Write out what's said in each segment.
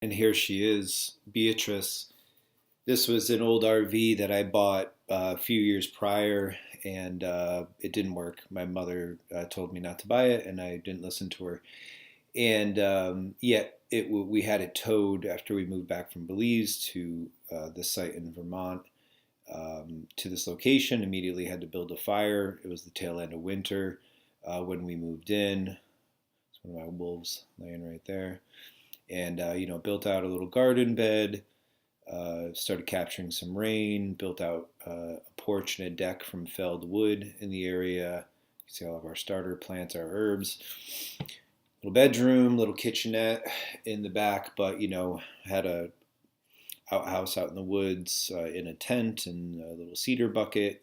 And here she is, Beatrice. This was an old RV that I bought a few years prior, and it didn't work. My mother told me not to buy it, and I didn't listen to her. And yet, we had it towed after we moved back from Belize to the site in Vermont, to this location. Immediately had to build a fire. It was the tail end of winter when we moved in. It's one of my wolves laying right there. And built out a little garden bed. Started capturing some rain. Built out a porch and a deck from felled wood in the area. You see all of our starter plants, our herbs. Little bedroom, little kitchenette in the back, but had a outhouse out in the woods, in a tent and a little cedar bucket.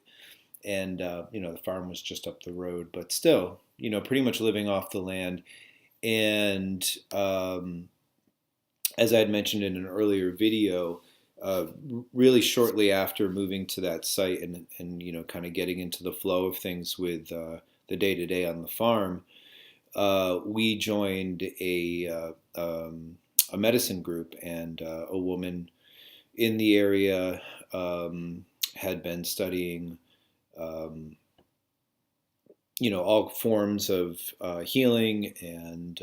And the farm was just up the road, but still, pretty much living off the land. And as I had mentioned in an earlier video, uh, really shortly after moving to that site and kind of getting into the flow of things with the day to day on the farm, we joined a medicine group, and a woman in the area had been studying, um, all forms of healing, and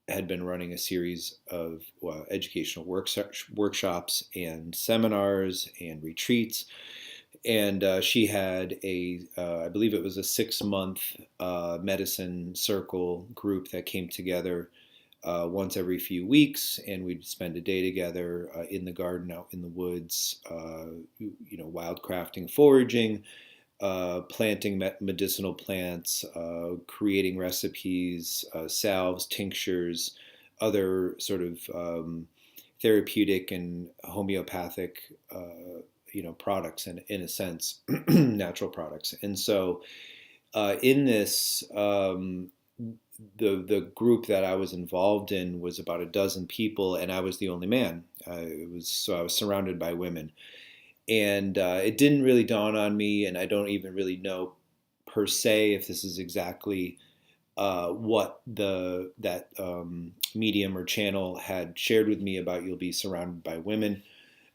had been running a series of educational workshops and seminars and retreats. And she had I believe it was a 6 month medicine circle group that came together once every few weeks, and we'd spend a day together in the garden, out in the woods, wildcrafting, foraging, planting medicinal plants, creating recipes, salves, tinctures, other sort of therapeutic and homeopathic, products, in a sense, natural products. And so, in this, the group that I was involved in was about a dozen people, and I was the only man. I was surrounded by women, and it didn't really dawn on me, and I don't even really know per se if this is exactly what the that medium or channel had shared with me about you'll be surrounded by women.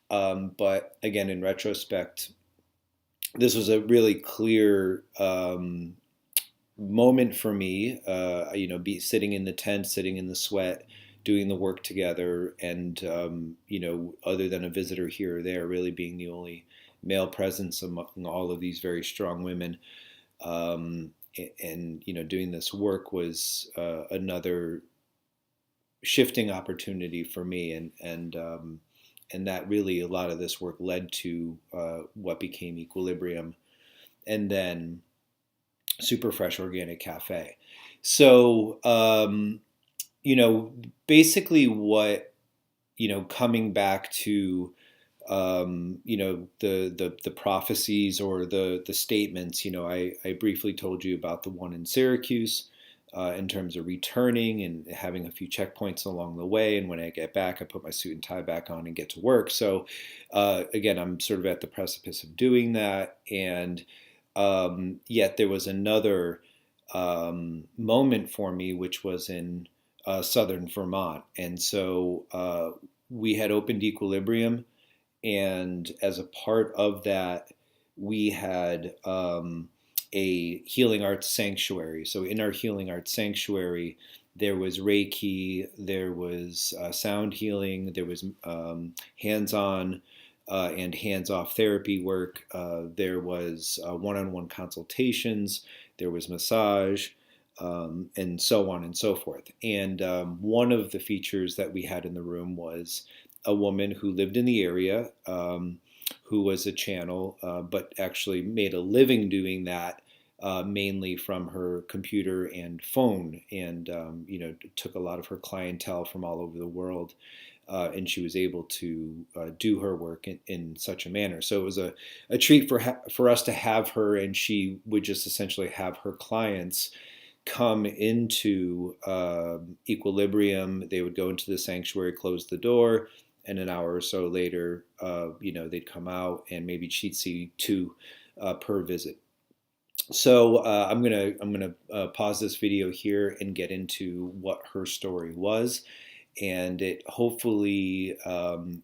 But again, in retrospect, this was a really clear moment for me. Be sitting in the tent, sitting in the sweat, doing the work together, and other than a visitor here or there, really being the only male presence among all of these very strong women. And doing this work was another shifting opportunity for me, and that really, a lot of this work led to what became Equilibrium, and then Super Fresh Organic Cafe. So, basically what, coming back to, the prophecies or the statements, I briefly told you about the one in Syracuse, in terms of returning and having a few checkpoints along the way. And when I get back, I put my suit and tie back on and get to work. So, again, I'm sort of at the precipice of doing that. And yet there was another moment for me, which was in southern Vermont. And so we had opened Equilibrium, and as a part of that, we had a healing arts sanctuary. So in our healing arts sanctuary, there was Reiki, there was sound healing, there was hands-on and hands-off therapy work. There was one-on-one consultations. There was massage, and so on and so forth. And one of the features that we had in the room was a woman who lived in the area, who was a channel, but actually made a living doing that, mainly from her computer and phone, and took a lot of her clientele from all over the world, and she was able to do her work in such a manner. So it was a treat for us to have her, and she would just essentially have her clients come into Equilibrium. They would go into the sanctuary, close the door, and an hour or so later, they'd come out, and maybe she'd see two per visit. So I'm gonna pause this video here and get into what her story was, and it hopefully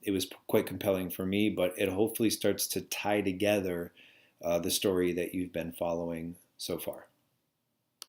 it was quite compelling for me, but it hopefully starts to tie together the story that you've been following so far.